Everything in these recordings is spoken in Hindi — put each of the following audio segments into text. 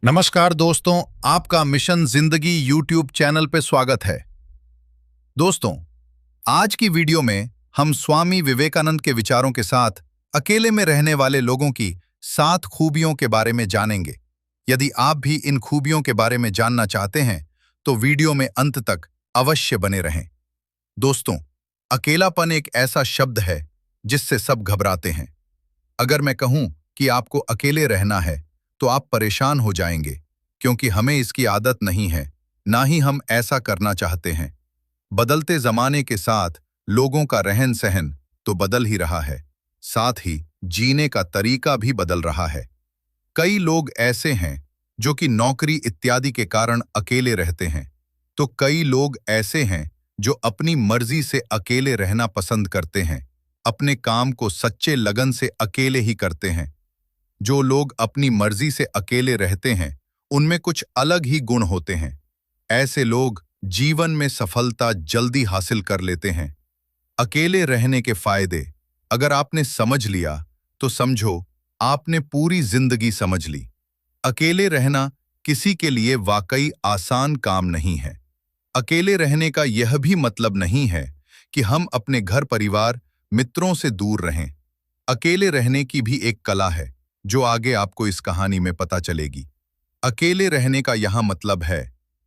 नमस्कार दोस्तों, आपका मिशन जिंदगी यूट्यूब चैनल पे स्वागत है। दोस्तों, आज की वीडियो में हम स्वामी विवेकानंद के विचारों के साथ अकेले में रहने वाले लोगों की 7 खूबियों के बारे में जानेंगे। यदि आप भी इन खूबियों के बारे में जानना चाहते हैं, तो वीडियो में अंत तक अवश्य बने रहें। दोस्तों, अकेलापन एक ऐसा शब्द है जिससे सब घबराते हैं। अगर मैं कहूं कि आपको अकेले रहना है, तो आप परेशान हो जाएंगे, क्योंकि हमें इसकी आदत नहीं है, ना ही हम ऐसा करना चाहते हैं। बदलते जमाने के साथ लोगों का रहन सहन तो बदल ही रहा है, साथ ही जीने का तरीका भी बदल रहा है। कई लोग ऐसे हैं जो कि नौकरी इत्यादि के कारण अकेले रहते हैं, तो कई लोग ऐसे हैं जो अपनी मर्जी से अकेले रहना पसंद करते हैं, अपने काम को सच्चे लगन से अकेले ही करते हैं। जो लोग अपनी मर्जी से अकेले रहते हैं, उनमें कुछ अलग ही गुण होते हैं। ऐसे लोग जीवन में सफलता जल्दी हासिल कर लेते हैं। अकेले रहने के फायदे अगर आपने समझ लिया, तो समझो आपने पूरी जिंदगी समझ ली। अकेले रहना किसी के लिए वाकई आसान काम नहीं है। अकेले रहने का यह भी मतलब नहीं है कि हम अपने घर परिवार मित्रों से दूर रहें। अकेले रहने की भी एक कला है, जो आगे आपको इस कहानी में पता चलेगी। अकेले रहने का यहां मतलब है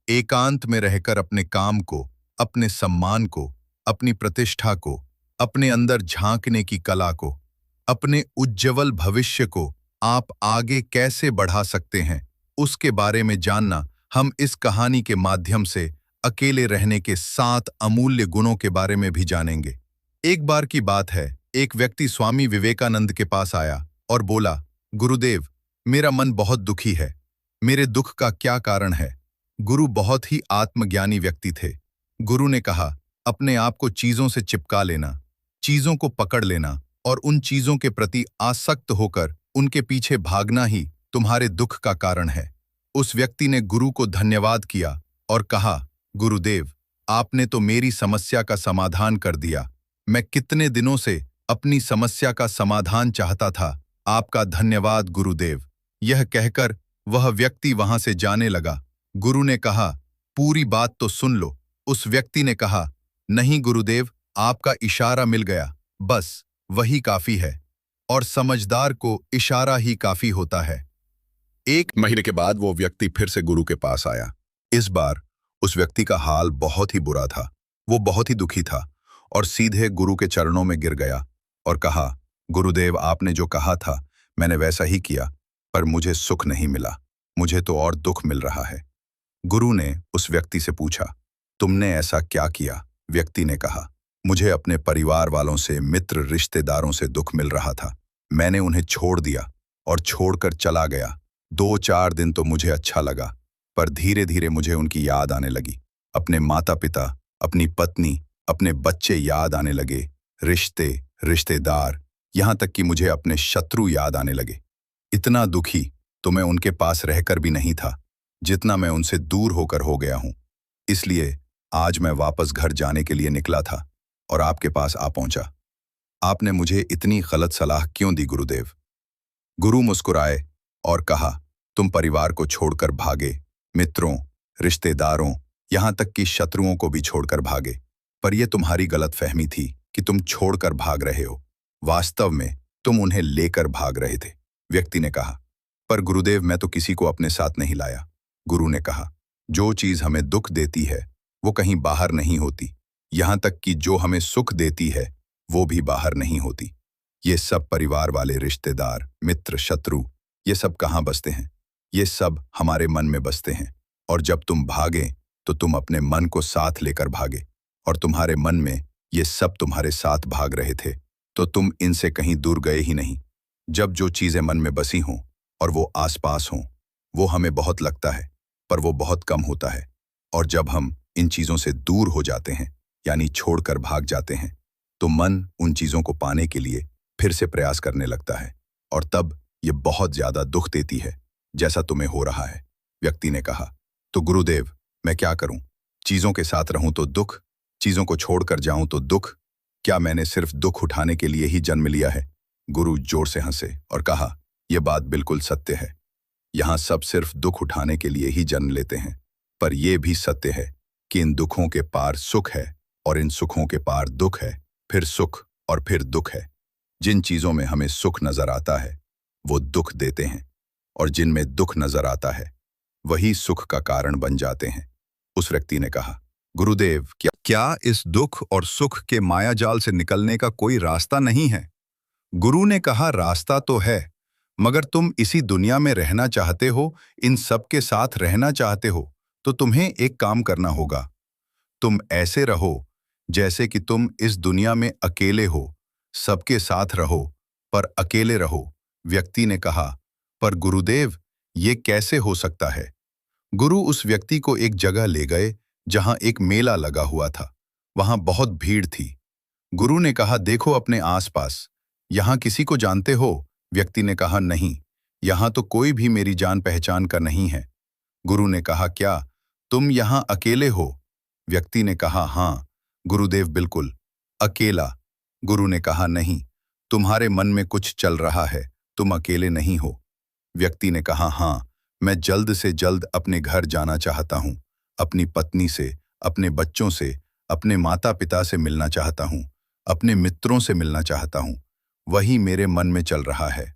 एकांत में रहकर अपने काम को, अपने सम्मान को, अपनी प्रतिष्ठा को, अपने अंदर झांकने की कला को, अपने उज्जवल भविष्य को आप आगे कैसे बढ़ा सकते हैं, उसके बारे में जानना हम इस कहानी के माध्यम से अकेले रहने के 7 अमूल्य गुणों के बारे में भी जानेंगे। एक बार की बात है, एक व्यक्ति स्वामी विवेकानंद के पास आया और बोला, गुरुदेव, मेरा मन बहुत दुखी है। मेरे दुख का क्या कारण है? गुरु बहुत ही आत्मज्ञानी व्यक्ति थे। गुरु ने कहा, अपने आप को चीजों से चिपका लेना, चीजों को पकड़ लेना और उन चीजों के प्रति आसक्त होकर उनके पीछे भागना ही तुम्हारे दुख का कारण है। उस व्यक्ति ने गुरु को धन्यवाद किया और कहा, गुरुदेव, आपने तो मेरी समस्या का समाधान कर दिया। मैं कितने दिनों से अपनी समस्या का समाधान चाहता था। आपका धन्यवाद गुरुदेव। यह कहकर वह व्यक्ति वहां से जाने लगा। गुरु ने कहा, पूरी बात तो सुन लो। उस व्यक्ति ने कहा, नहीं गुरुदेव, आपका इशारा मिल गया, बस वही काफी है। और समझदार को इशारा ही काफी होता है। 1 महीने के बाद वो व्यक्ति फिर से गुरु के पास आया। इस बार उस व्यक्ति का हाल बहुत ही बुरा था। वो बहुत ही दुखी था और सीधे गुरु के चरणों में गिर गया और कहा, गुरुदेव, आपने जो कहा था मैंने वैसा ही किया, पर मुझे सुख नहीं मिला, मुझे तो और दुख मिल रहा है। गुरु ने उस व्यक्ति से पूछा, तुमने ऐसा क्या किया? व्यक्ति ने कहा, मुझे अपने परिवार वालों से, मित्र रिश्तेदारों से दुख मिल रहा था। मैंने उन्हें छोड़ दिया और छोड़कर चला गया। 2-4 दिन तो मुझे अच्छा लगा, पर धीरे धीरे मुझे उनकी याद आने लगी। अपने माता पिता, अपनी पत्नी, अपने बच्चे याद आने लगे, रिश्ते, रिश्तेदार, यहां तक कि मुझे अपने शत्रु याद आने लगे। इतना दुखी तो मैं उनके पास रहकर भी नहीं था, जितना मैं उनसे दूर होकर हो गया हूं। इसलिए आज मैं वापस घर जाने के लिए निकला था और आपके पास आ पहुंचा। आपने मुझे इतनी गलत सलाह क्यों दी गुरुदेव? गुरु मुस्कुराए और कहा, तुम परिवार को छोड़कर भागे, मित्रों, रिश्तेदारों, यहां तक कि शत्रुओं को भी छोड़कर भागे। पर यह तुम्हारी गलतफहमी थी कि तुम छोड़कर भाग रहे हो। वास्तव में तुम उन्हें लेकर भाग रहे थे। व्यक्ति ने कहा, पर गुरुदेव, मैं तो किसी को अपने साथ नहीं लाया। गुरु ने कहा, जो चीज हमें दुख देती है वो कहीं बाहर नहीं होती, यहां तक कि जो हमें सुख देती है वो भी बाहर नहीं होती। ये सब परिवार वाले, रिश्तेदार, मित्र, शत्रु, ये सब कहाँ बसते हैं? ये सब हमारे मन में बसते हैं। और जब तुम भागे तो तुम अपने मन को साथ लेकर भागे, और तुम्हारे मन में ये सब तुम्हारे साथ भाग रहे थे, तो तुम इनसे कहीं दूर गए ही नहीं। जब जो चीजें मन में बसी हों और वो आसपास हों, वो हमें बहुत लगता है, पर वो बहुत कम होता है। और जब हम इन चीजों से दूर हो जाते हैं, यानी छोड़कर भाग जाते हैं, तो मन उन चीजों को पाने के लिए फिर से प्रयास करने लगता है, और तब ये बहुत ज्यादा दुख देती है, जैसा तुम्हें हो रहा है। व्यक्ति ने कहा, तो गुरुदेव, मैं क्या करूं? चीजों के साथ रहूं तो दुख, चीजों को छोड़कर जाऊं तो दुख। क्या मैंने सिर्फ दुख उठाने के लिए ही जन्म लिया है? गुरु जोर से हंसे और कहा, यह बात बिल्कुल सत्य है। यहाँ सब सिर्फ दुख उठाने के लिए ही जन्म लेते हैं। पर यह भी सत्य है कि इन दुखों के पार सुख है और इन सुखों के पार दुख है, फिर सुख और फिर दुख है। जिन चीजों में हमें सुख नजर आता है वो दुख देते हैं, और जिनमें दुख नजर आता है वही सुख का कारण बन जाते हैं। उस व्यक्ति ने कहा, गुरुदेव, क्या इस दुख और सुख के मायाजाल से निकलने का कोई रास्ता नहीं है? गुरु ने कहा, रास्ता तो है, मगर तुम इसी दुनिया में रहना चाहते हो, इन सब के साथ रहना चाहते हो, तो तुम्हें एक काम करना होगा। तुम ऐसे रहो जैसे कि तुम इस दुनिया में अकेले हो, सबके साथ रहो पर अकेले रहो। व्यक्ति ने कहा, पर गुरुदेव, ये कैसे हो सकता है? गुरु उस व्यक्ति को एक जगह ले गए जहां एक मेला लगा हुआ था। वहां बहुत भीड़ थी। गुरु ने कहा, देखो अपने आसपास, यहां किसी को जानते हो? व्यक्ति ने कहा, नहीं, यहां तो कोई भी मेरी जान पहचान का नहीं है। गुरु ने कहा, क्या तुम यहां अकेले हो? व्यक्ति ने कहा, हाँ गुरुदेव, बिल्कुल अकेला। गुरु ने कहा, नहीं, तुम्हारे मन में कुछ चल रहा है, तुम अकेले नहीं हो। व्यक्ति ने कहा, हाँ, मैं जल्द से जल्द अपने घर जाना चाहता हूँ, अपनी पत्नी से, अपने बच्चों से, अपने माता पिता से मिलना चाहता हूँ, अपने मित्रों से मिलना चाहता हूँ, वही मेरे मन में चल रहा है।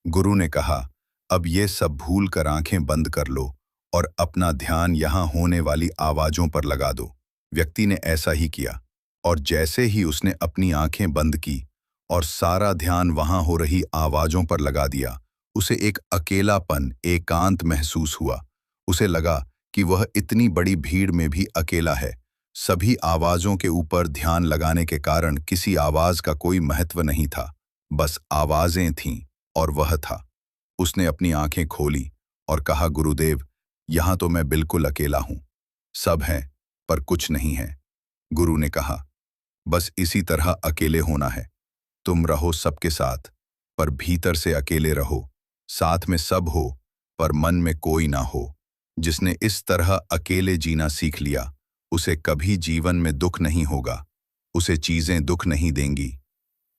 गुरु ने कहा, अब ये सब भूल कर आंखें बंद कर लो और अपना ध्यान यहाँ होने वाली आवाजों पर लगा दो। व्यक्ति ने ऐसा ही किया, और जैसे ही उसने अपनी आंखें बंद की और सारा ध्यान वहां हो रही आवाजों पर लगा दिया, उसे एक अकेलापन, एकांत महसूस हुआ। उसे लगा कि वह इतनी बड़ी भीड़ में भी अकेला है। सभी आवाजों के ऊपर ध्यान लगाने के कारण किसी आवाज का कोई महत्व नहीं था, बस आवाजें थीं और वह था। उसने अपनी आंखें खोली और कहा, गुरुदेव, यहां तो मैं बिल्कुल अकेला हूं। सब हैं पर कुछ नहीं है। गुरु ने कहा, बस इसी तरह अकेले होना है। तुम रहो सबके साथ, पर भीतर से अकेले रहो। साथ में सब हो पर मन में कोई ना हो। जिसने इस तरह अकेले जीना सीख लिया, उसे कभी जीवन में दुख नहीं होगा। उसे चीजें दुख नहीं देंगी।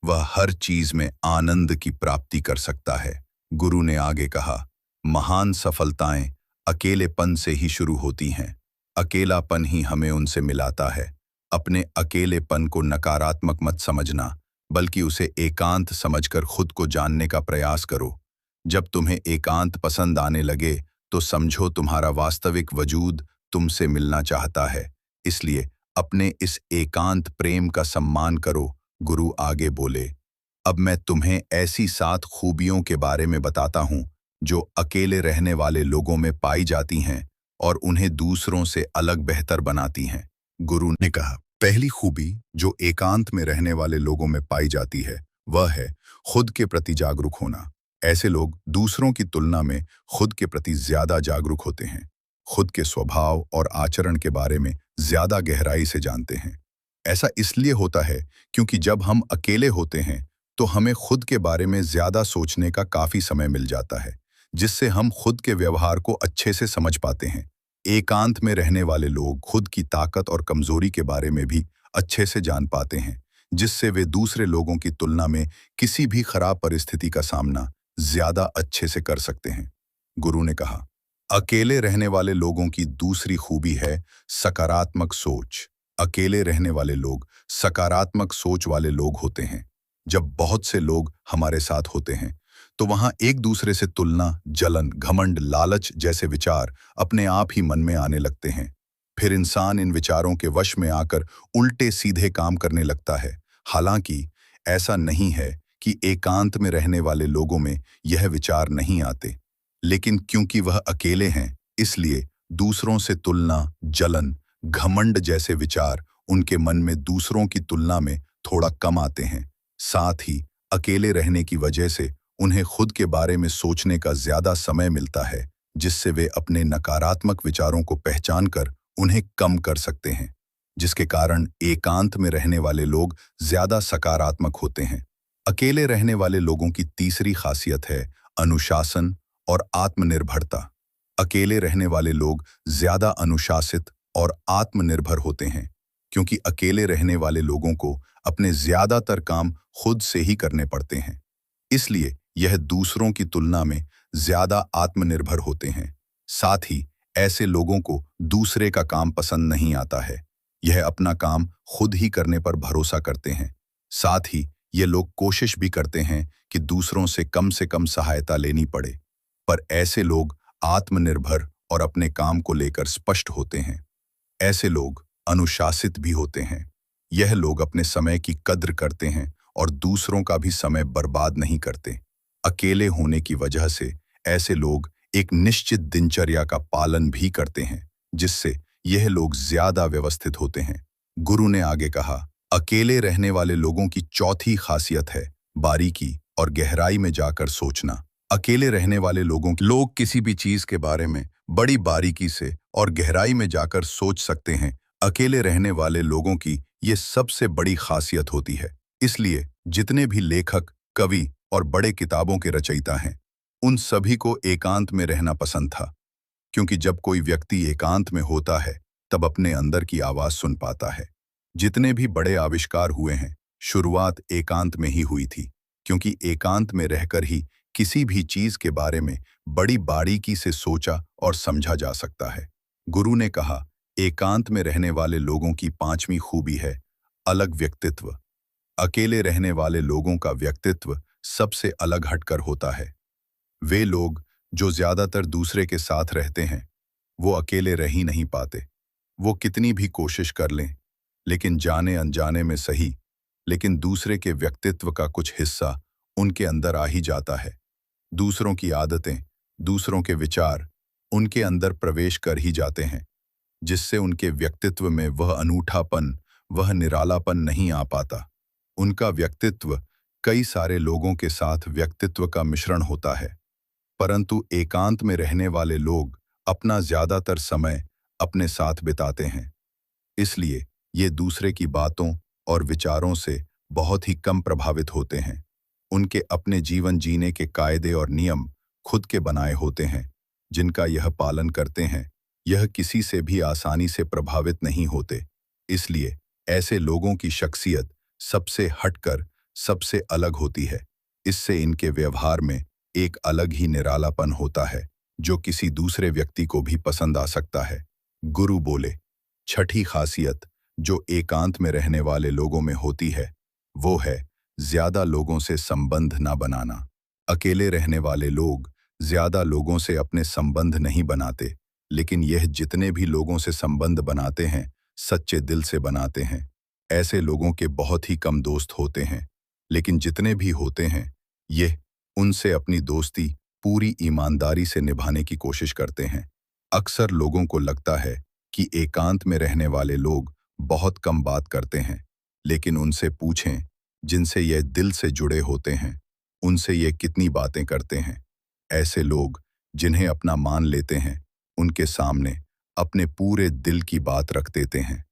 वह हर चीज में आनंद की प्राप्ति कर सकता है। गुरु ने आगे कहा, महान सफलताएं अकेलेपन से ही शुरू होती हैं। अकेलापन ही हमें उनसे मिलाता है। अपने अकेलेपन को नकारात्मक मत समझना, बल्कि उसे एकांत समझकर खुद को जानने का प्रयास करो। जब तुम्हें एकांत पसंद आने लगे तो समझो तुम्हारा वास्तविक वजूद तुमसे मिलना चाहता है। इसलिए अपने इस एकांत प्रेम का सम्मान करो। गुरु आगे बोले, अब मैं तुम्हें ऐसी 7 खूबियों के बारे में बताता हूं जो अकेले रहने वाले लोगों में पाई जाती हैं और उन्हें दूसरों से अलग बेहतर बनाती हैं। गुरु ने कहा, पहली खूबी जो एकांत में रहने वाले लोगों में पाई जाती है वह है खुद के प्रति जागरूक होना। ऐसे लोग दूसरों की तुलना में खुद के प्रति ज्यादा जागरूक होते हैं। खुद के स्वभाव और आचरण के बारे में ज्यादा गहराई से जानते हैं। ऐसा इसलिए होता है क्योंकि जब हम अकेले होते हैं तो हमें खुद के बारे में ज्यादा सोचने का काफी समय मिल जाता है, जिससे हम खुद के व्यवहार को अच्छे से समझ पाते हैं। एकांत में रहने वाले लोग खुद की ताकत और कमजोरी के बारे में भी अच्छे से जान पाते हैं, जिससे वे दूसरे लोगों की तुलना में किसी भी खराब परिस्थिति का सामना ज्यादा अच्छे से कर सकते हैं। गुरु ने कहा, अकेले रहने वाले लोगों की दूसरी खूबी है सकारात्मक सोच। अकेले रहने वाले लोग सकारात्मक सोच वाले लोग होते हैं। जब बहुत से लोग हमारे साथ होते हैं तो वहां एक दूसरे से तुलना, जलन, घमंड, लालच जैसे विचार अपने आप ही मन में आने लगते हैं। फिर इंसान इन विचारों के वश में आकर उल्टे सीधे काम करने लगता है। हालांकि ऐसा नहीं है कि एकांत में रहने वाले लोगों में यह विचार नहीं आते, लेकिन क्योंकि वह अकेले हैं इसलिए दूसरों से तुलना, जलन, घमंड जैसे विचार उनके मन में दूसरों की तुलना में थोड़ा कम आते हैं। साथ ही अकेले रहने की वजह से उन्हें खुद के बारे में सोचने का ज्यादा समय मिलता है, जिससे वे अपने नकारात्मक विचारों को पहचानकर उन्हें कम कर सकते हैं, जिसके कारण एकांत में रहने वाले लोग ज्यादा सकारात्मक होते हैं। अकेले रहने वाले लोगों की तीसरी खासियत है अनुशासन और आत्मनिर्भरता। अकेले रहने वाले लोग ज्यादा अनुशासित और आत्मनिर्भर होते हैं, क्योंकि अकेले रहने वाले लोगों को अपने ज्यादातर काम खुद से ही करने पड़ते हैं। इसलिए यह दूसरों की तुलना में ज्यादा आत्मनिर्भर होते हैं। साथ ही ऐसे लोगों को दूसरे का काम पसंद नहीं आता है। यह अपना काम खुद ही करने पर भरोसा करते हैं। साथ ही ये लोग कोशिश भी करते हैं कि दूसरों से कम सहायता लेनी पड़े। पर ऐसे लोग आत्मनिर्भर और अपने काम को लेकर स्पष्ट होते हैं। ऐसे लोग अनुशासित भी होते हैं। यह लोग अपने समय की कद्र करते हैं और दूसरों का भी समय बर्बाद नहीं करते। अकेले होने की वजह से ऐसे लोग एक निश्चित दिनचर्या का पालन भी करते हैं, जिससे यह लोग ज्यादा व्यवस्थित होते हैं। गुरु ने आगे कहा, अकेले रहने वाले लोगों की चौथी खासियत है बारीकी और गहराई में जाकर सोचना। अकेले रहने वाले लोग किसी भी चीज के बारे में बड़ी बारीकी से और गहराई में जाकर सोच सकते हैं। अकेले रहने वाले लोगों की ये सबसे बड़ी खासियत होती है। इसलिए जितने भी लेखक, कवि और बड़े किताबों के रचयिता हैं, उन सभी को एकांत में रहना पसंद था, क्योंकि जब कोई व्यक्ति एकांत में होता है तब अपने अंदर की आवाज सुन पाता है। जितने भी बड़े आविष्कार हुए हैं, शुरुआत एकांत में ही हुई थी, क्योंकि एकांत में रहकर ही किसी भी चीज के बारे में बड़ी बारीकी से सोचा और समझा जा सकता है। गुरु ने कहा, एकांत में रहने वाले लोगों की पांचवी खूबी है अलग व्यक्तित्व। अकेले रहने वाले लोगों का व्यक्तित्व सबसे अलग हटकर होता है। वे लोग जो ज्यादातर दूसरे के साथ रहते हैं, वो अकेले रह ही नहीं पाते। वो कितनी भी कोशिश कर लें, लेकिन जाने अनजाने में सही, लेकिन दूसरे के व्यक्तित्व का कुछ हिस्सा उनके अंदर आ ही जाता है। दूसरों की आदतें, दूसरों के विचार उनके अंदर प्रवेश कर ही जाते हैं, जिससे उनके व्यक्तित्व में वह अनूठापन, वह निरालापन नहीं आ पाता। उनका व्यक्तित्व कई सारे लोगों के साथ व्यक्तित्व का मिश्रण होता है, परंतु एकांत में रहने वाले लोग अपना ज्यादातर समय अपने साथ बिताते हैं। इसलिए ये दूसरे की बातों और विचारों से बहुत ही कम प्रभावित होते हैं। उनके अपने जीवन जीने के कायदे और नियम खुद के बनाए होते हैं, जिनका यह पालन करते हैं। यह किसी से भी आसानी से प्रभावित नहीं होते। इसलिए ऐसे लोगों की शख्सियत सबसे हटकर सबसे अलग होती है। इससे इनके व्यवहार में एक अलग ही निरालापन होता है, जो किसी दूसरे व्यक्ति को भी पसंद आ सकता है। गुरु बोले, छठी खासियत जो एकांत में रहने वाले लोगों में होती है, वो है ज्यादा लोगों से संबंध ना बनाना। अकेले रहने वाले लोग ज्यादा लोगों से अपने संबंध नहीं बनाते, लेकिन यह जितने भी लोगों से संबंध बनाते हैं, सच्चे दिल से बनाते हैं। ऐसे लोगों के बहुत ही कम दोस्त होते हैं, लेकिन जितने भी होते हैं, यह उनसे अपनी दोस्ती पूरी ईमानदारी से निभाने की कोशिश करते हैं। अक्सर लोगों को लगता है कि एकांत में रहने वाले लोग बहुत कम बात करते हैं, लेकिन उनसे पूछें जिनसे यह दिल से जुड़े होते हैं, उनसे ये कितनी बातें करते हैं। ऐसे लोग जिन्हें अपना मान लेते हैं, उनके सामने अपने पूरे दिल की बात रख देते हैं।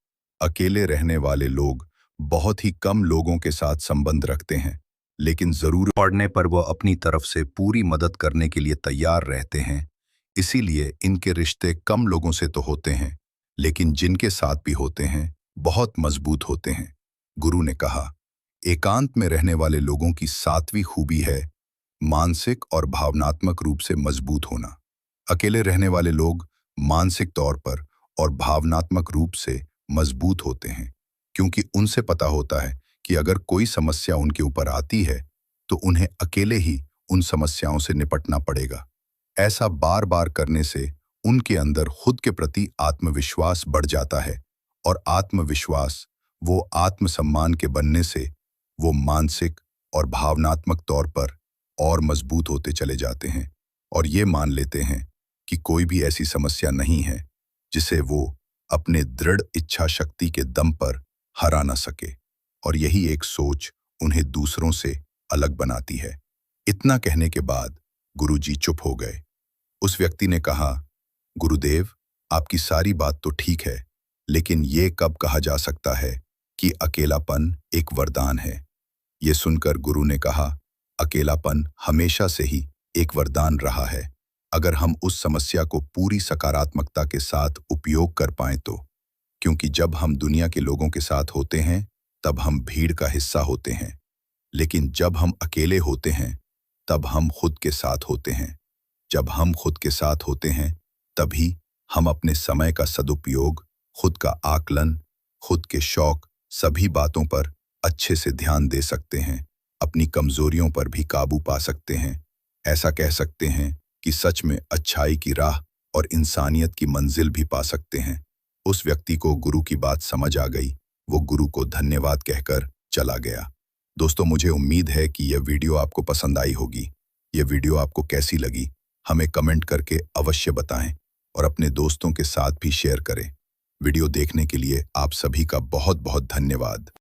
अकेले रहने वाले लोग बहुत ही कम लोगों के साथ संबंध रखते हैं, लेकिन जरूर पड़ने पर वो अपनी तरफ से पूरी मदद करने के लिए तैयार रहते हैं। इसीलिए इनके रिश्ते कम लोगों से तो होते हैं, लेकिन जिनके साथ भी होते हैं बहुत मजबूत होते हैं। गुरु ने कहा, एकांत में रहने वाले लोगों की सातवीं खूबी है मानसिक और भावनात्मक रूप से मजबूत होना। अकेले रहने वाले लोग मानसिक तौर पर और भावनात्मक रूप से मजबूत होते हैं, क्योंकि उनसे पता होता है कि अगर कोई समस्या उनके ऊपर आती है तो उन्हें अकेले ही उन समस्याओं से निपटना पड़ेगा। ऐसा बार बार करने से उनके अंदर खुद के प्रति आत्मविश्वास बढ़ जाता है, और आत्मविश्वास वो आत्मसम्मान के बनने से वो मानसिक और भावनात्मक तौर पर और मजबूत होते चले जाते हैं, और ये मान लेते हैं कि कोई भी ऐसी समस्या नहीं है जिसे वो अपने दृढ़ इच्छा शक्ति के दम पर हरा ना सके। और यही एक सोच उन्हें दूसरों से अलग बनाती है। इतना कहने के बाद गुरुजी चुप हो गए। उस व्यक्ति ने कहा, गुरुदेव, आपकी सारी बात तो ठीक है, लेकिन ये कब कहा जा सकता है कि अकेलापन एक वरदान है? ये सुनकर गुरु ने कहा, अकेलापन हमेशा से ही एक वरदान रहा है, अगर हम उस समस्या को पूरी सकारात्मकता के साथ उपयोग कर पाएं तो। क्योंकि जब हम दुनिया के लोगों के साथ होते हैं तब हम भीड़ का हिस्सा होते हैं, लेकिन जब हम अकेले होते हैं तब हम खुद के साथ होते हैं। जब हम खुद के साथ होते हैं तभी हम अपने समय का सदुपयोग, खुद का आकलन, खुद के शौक, सभी बातों पर अच्छे से ध्यान दे सकते हैं, अपनी कमजोरियों पर भी काबू पा सकते हैं। ऐसा कह सकते हैं कि सच में अच्छाई की राह और इंसानियत की मंजिल भी पा सकते हैं। उस व्यक्ति को गुरु की बात समझ आ गई, वो गुरु को धन्यवाद कहकर चला गया। दोस्तों, मुझे उम्मीद है कि यह वीडियो आपको पसंद आई होगी। यह वीडियो आपको कैसी लगी हमें कमेंट करके अवश्य बताएं और अपने दोस्तों के साथ भी शेयर करें। वीडियो देखने के लिए आप सभी का बहुत बहुत धन्यवाद।